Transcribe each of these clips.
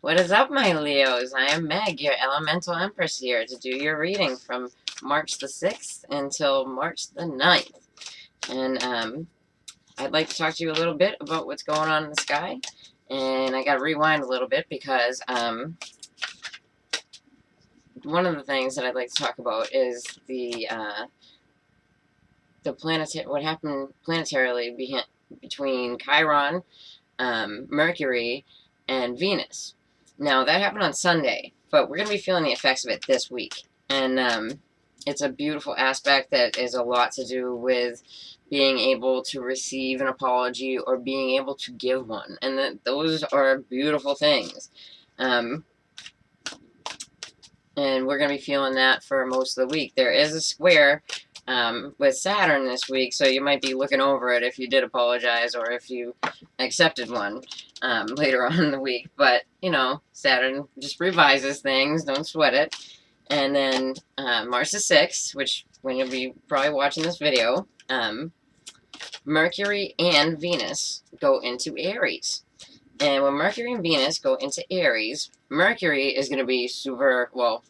What is up, my Leos? I am Meg, your Elemental Empress, here to do your reading from March the 6th until March the 9th. And I'd like to talk to you a little bit about what's going on in the sky. And I gotta rewind a little bit because one of the things that I'd like to talk about is what happened planetarily between Chiron, Mercury, and Venus. Now, that happened on Sunday, but we're going to be feeling the effects of it this week. And it's a beautiful aspect that is a lot to do with being able to receive an apology or being able to give one. And those are beautiful things. And we're going to be feeling that for most of the week. There is a square with Saturn this week, so you might be looking over it if you did apologize or if you accepted one later on in the week. But, you know, Saturn just revises things, don't sweat it. And then March the 6th, which when you'll be probably watching this video, Mercury and Venus go into Aries. And when Mercury and Venus go into Aries, Mercury is going to be super, well,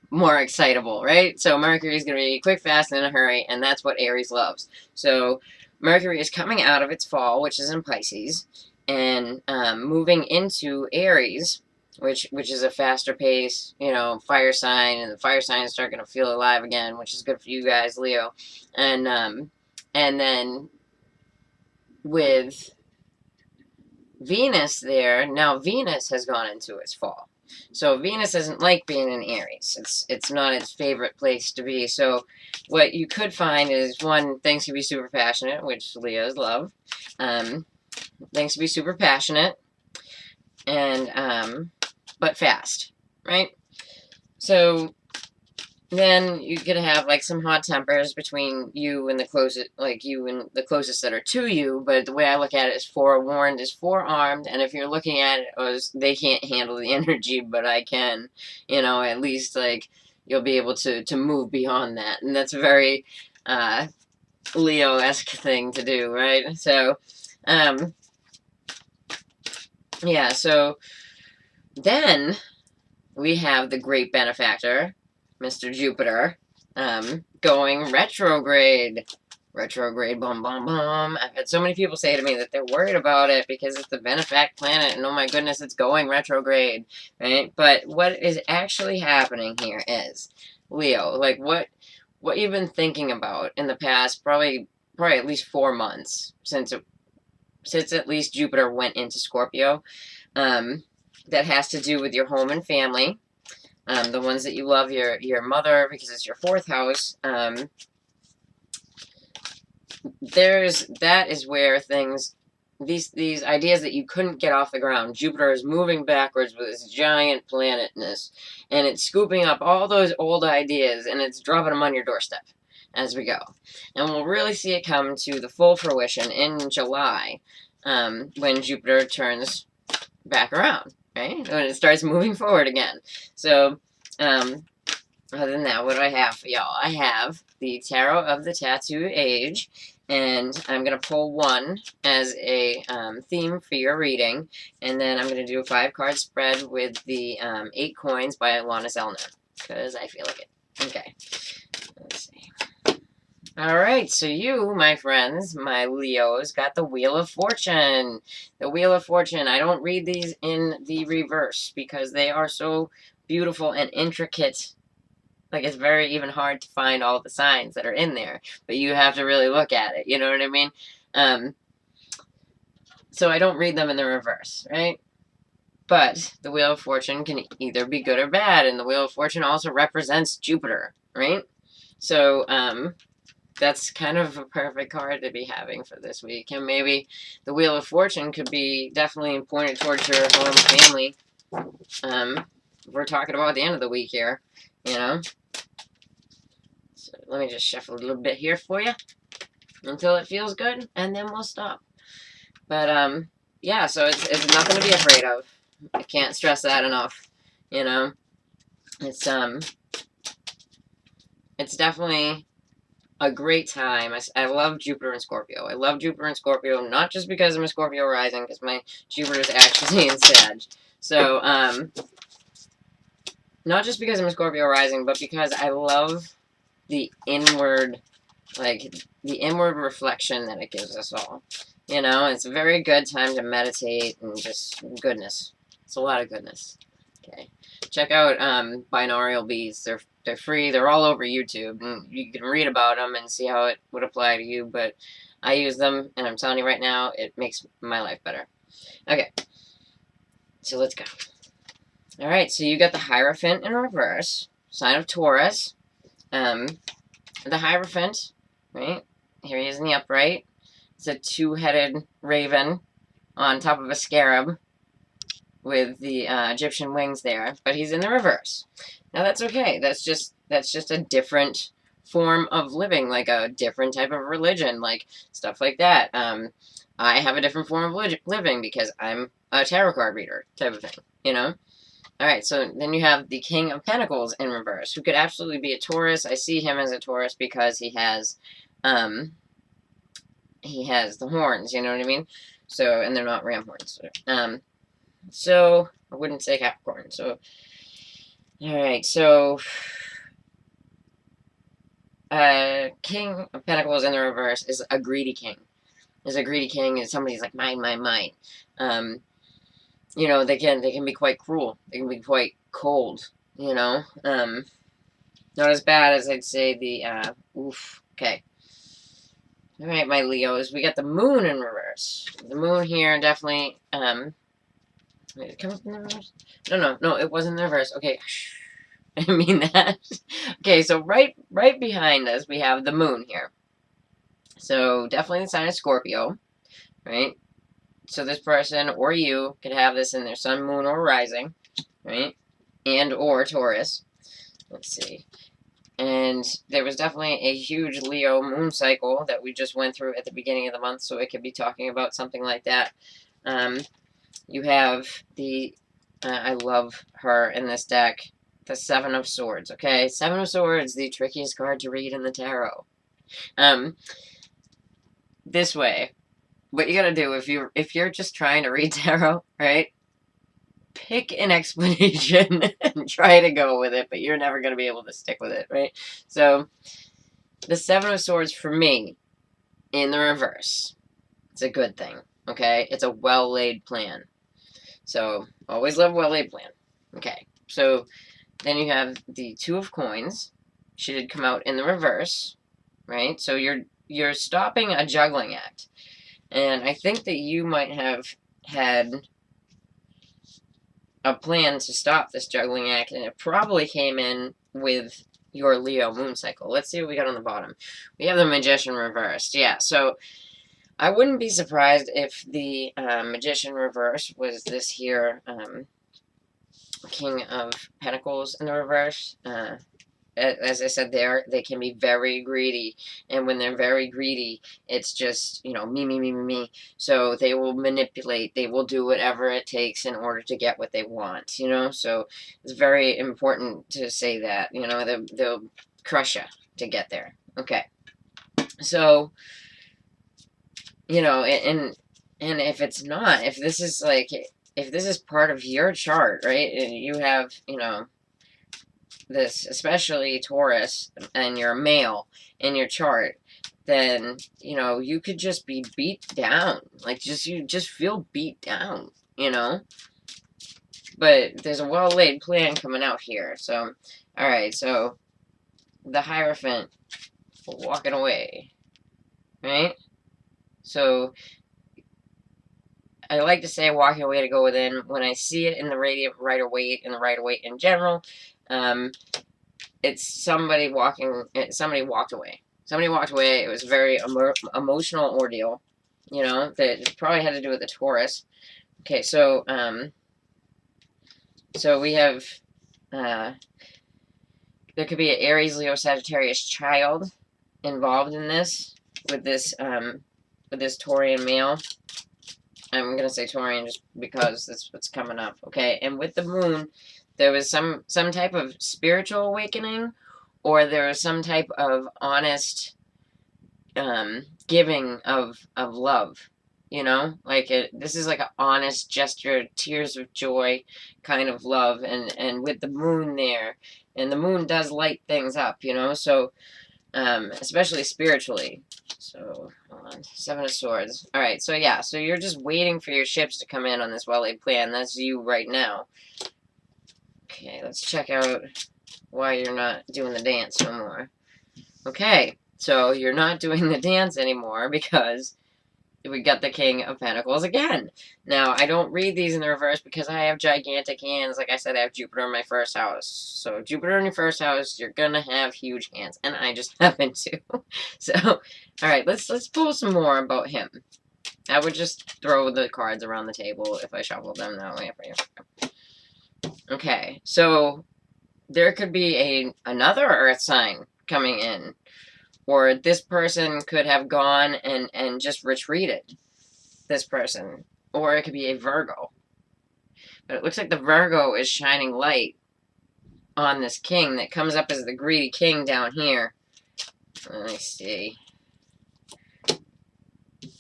more excitable, right? So Mercury is going to be quick, fast, and in a hurry, and that's what Aries loves. So Mercury is coming out of its fall, which is in Pisces, and moving into Aries, which is a faster pace, you know, fire sign, and the fire signs start going to feel alive again, which is good for you guys, Leo. And then with Venus there, now Venus has gone into its fall. So Venus doesn't like being in Aries. It's not its favorite place to be. So what you could find is, one, things can be super passionate, which Leos love. Things can be super passionate, and but fast, right? So then you could have like some hot tempers between you and the closest, like you and the closest that are to you. But the way I look at it is forewarned is forearmed, and if you're looking at it as they can't handle the energy, but I can, you know, at least like you'll be able to move beyond that, and that's a very Leo-esque thing to do, right? So, yeah. So then we have the great benefactor, Mr. Jupiter, going retrograde. Retrograde, bum, bum, bum. I've had so many people say to me that they're worried about it because it's the benefact planet, and oh my goodness, it's going retrograde, right? But what is actually happening here is, Leo, like what you've been thinking about in the past, probably at least 4 months, since at least Jupiter went into Scorpio, that has to do with your home and family. The ones that you love, your mother, because it's your 4th house. That is where things, these ideas that you couldn't get off the ground. Jupiter is moving backwards with this giant planetness, and it's scooping up all those old ideas, and it's dropping them on your doorstep as we go. And we'll really see it come to the full fruition in July, when Jupiter turns back around. Right? When it starts moving forward again. So, other than that, what do I have for y'all? I have the Tarot of the Tattoo Age, and I'm going to pull one as a theme for your reading, and then I'm going to do a 5-card spread with the 8 coins by Alana Zellner, because I feel like it. Okay. Let's see. Alright, so you, my friends, my Leos, got the Wheel of Fortune. The Wheel of Fortune. I don't read these in the reverse because they are so beautiful and intricate. Like, it's very even hard to find all the signs that are in there. But you have to really look at it, you know what I mean? So I don't read them in the reverse, right? But the Wheel of Fortune can either be good or bad, and the Wheel of Fortune also represents Jupiter, right? So, that's kind of a perfect card to be having for this week. And maybe the Wheel of Fortune could be definitely pointed towards your home family. We're talking about the end of the week here, you know. So let me just shuffle a little bit here for you until it feels good, and then we'll stop. But, yeah, so it's nothing to be afraid of. I can't stress that enough, you know. It's definitely a great time. I love Jupiter and Scorpio. I love Jupiter and Scorpio, not just because I'm a Scorpio rising, because my Jupiter is actually in Sag. So, not just because I'm a Scorpio rising, but because I love the inward, like, the inward reflection that it gives us all. You know, it's a very good time to meditate and just goodness. It's a lot of goodness. Okay. Check out binaural beats. They're free. They're all over YouTube, and you can read about them and see how it would apply to you. But I use them, and I'm telling you right now, it makes my life better. Okay. So let's go. All right. So you got the Hierophant in reverse, sign of Taurus. The Hierophant, right? Here he is in the upright. It's a two-headed raven on top of a scarab with the Egyptian wings there, but he's in the reverse. Now that's okay. That's just a different form of living, like a different type of religion, like stuff like that. I have a different form of living because I'm a tarot card reader type of thing, you know? All right, so then you have the King of Pentacles in reverse, who could absolutely be a Taurus. I see him as a Taurus because he has the horns, you know what I mean? So, and they're not ram horns. So, I wouldn't say Capricorn. So, alright, so, King of Pentacles in the reverse is a greedy king. Is a greedy king, and somebody's like, mine. You know, they can be quite cruel. They can be quite cold, you know? Not as bad as I'd say the, okay. Alright, my Leos, we got the moon in reverse. The moon here definitely, did it come up in the reverse? No, it wasn't in the reverse. Okay, I didn't mean that. Okay, so right behind us, we have the moon here. So, definitely the sign of Scorpio, right? So this person, or you, could have this in their sun, moon, or rising, right? And or Taurus. Let's see. And there was definitely a huge Leo moon cycle that we just went through at the beginning of the month, so it could be talking about something like that. You have the, I love her in this deck, the Seven of Swords, okay? Seven of Swords, the trickiest card to read in the tarot. This way, what you gotta do if you're just trying to read tarot, right? Pick an explanation and try to go with it, but you're never gonna be able to stick with it, right? So, the Seven of Swords for me, in the reverse, it's a good thing, okay? It's a well-laid plan. So, always love well-laid plan. Okay, so then you have the Two of Coins. She did come out in the reverse, right? So you're stopping a juggling act. And I think that you might have had a plan to stop this juggling act, and it probably came in with your Leo moon cycle. Let's see what we got on the bottom. We have the Magician reversed. Yeah, so I wouldn't be surprised if the Magician reverse was this here King of Pentacles in the reverse. As I said, they can be very greedy, and when they're very greedy, it's just, you know, me. So they will manipulate, they will do whatever it takes in order to get what they want, you know. So it's very important to say that, you know, they'll crush you to get there. Okay, so, you know, and if it's not, if this is like, if this is part of your chart, right, and you have, you know, this, especially Taurus, and you're a male in your chart, then, you know, you could just be beat down. Like, you just feel beat down, you know? But there's a well-laid plan coming out here. So, alright, so the Hierophant walking away, right? So, I like to say walking away to go within. When I see it in the radiant Rider-Waite and the Rider-Waite in general, it's somebody walked away. Somebody walked away. It was a very emotional ordeal, you know, that probably had to do with the Taurus. Okay, so, so we have, there could be an Aries, Leo, Sagittarius child involved in this, with this Taurian male. I'm going to say Taurian just because that's what's coming up, okay? And with the moon, there was some type of spiritual awakening, or there was some type of honest giving of love, you know? Like, this is like an honest gesture, tears of joy kind of love, and with the moon there, and the moon does light things up, you know? So, especially spiritually. So, hold on. 7 of Swords. Alright, so yeah, so you're just waiting for your ships to come in on this well-laid plan. That's you right now. Okay, let's check out why you're not doing the dance no more. Okay, so you're not doing the dance anymore because we got the King of Pentacles again. Now, I don't read these in the reverse because I have gigantic hands. Like I said, I have Jupiter in my first house. So, Jupiter in your first house, you're gonna have huge hands. And I just happen to. So, alright, let's pull some more about him. I would just throw the cards around the table if I shuffle them that way for you. Okay, so there could be another Earth sign coming in. Or this person could have gone and just retreated. This person. Or it could be a Virgo. But it looks like the Virgo is shining light on this king that comes up as the greedy king down here. Let me see.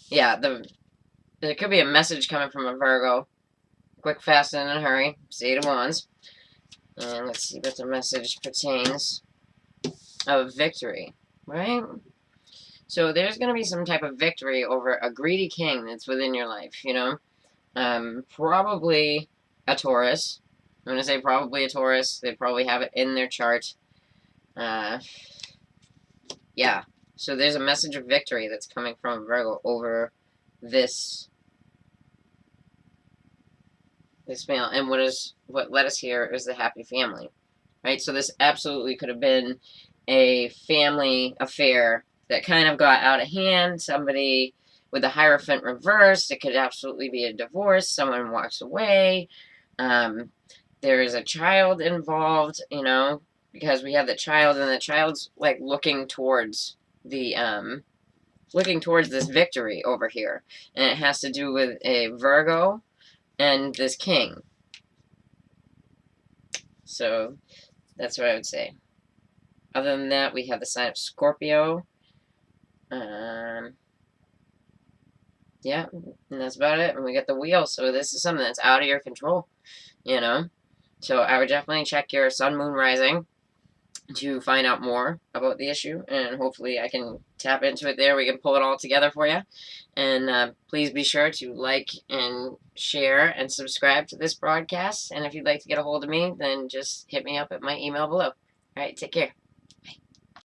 Yeah, there could be a message coming from a Virgo. Quick, fast, and in a hurry. It's 8 of Wands. And let's see what the message pertains of victory. Right? So there's going to be some type of victory over a greedy king that's within your life, you know? Probably a Taurus. I'm going to say probably a Taurus. They probably have it in their chart. Yeah. So there's a message of victory that's coming from Virgo over this male. And what led us here is the happy family. Right? So this absolutely could have been a family affair that kind of got out of hand. Somebody with the Hierophant reversed. It could absolutely be a divorce. Someone walks away. There is a child involved, you know, because we have the child, and the child's like looking towards this victory over here. And it has to do with a Virgo and this king. So that's what I would say. Other than that, we have the sign of Scorpio. Yeah, and that's about it. And we get the wheel, so this is something that's out of your control, you know? So I would definitely check your sun, moon, rising to find out more about the issue, and hopefully I can tap into it there. We can pull it all together for you. And please be sure to like and share and subscribe to this broadcast. And if you'd like to get a hold of me, then just hit me up at my email below. All right, take care.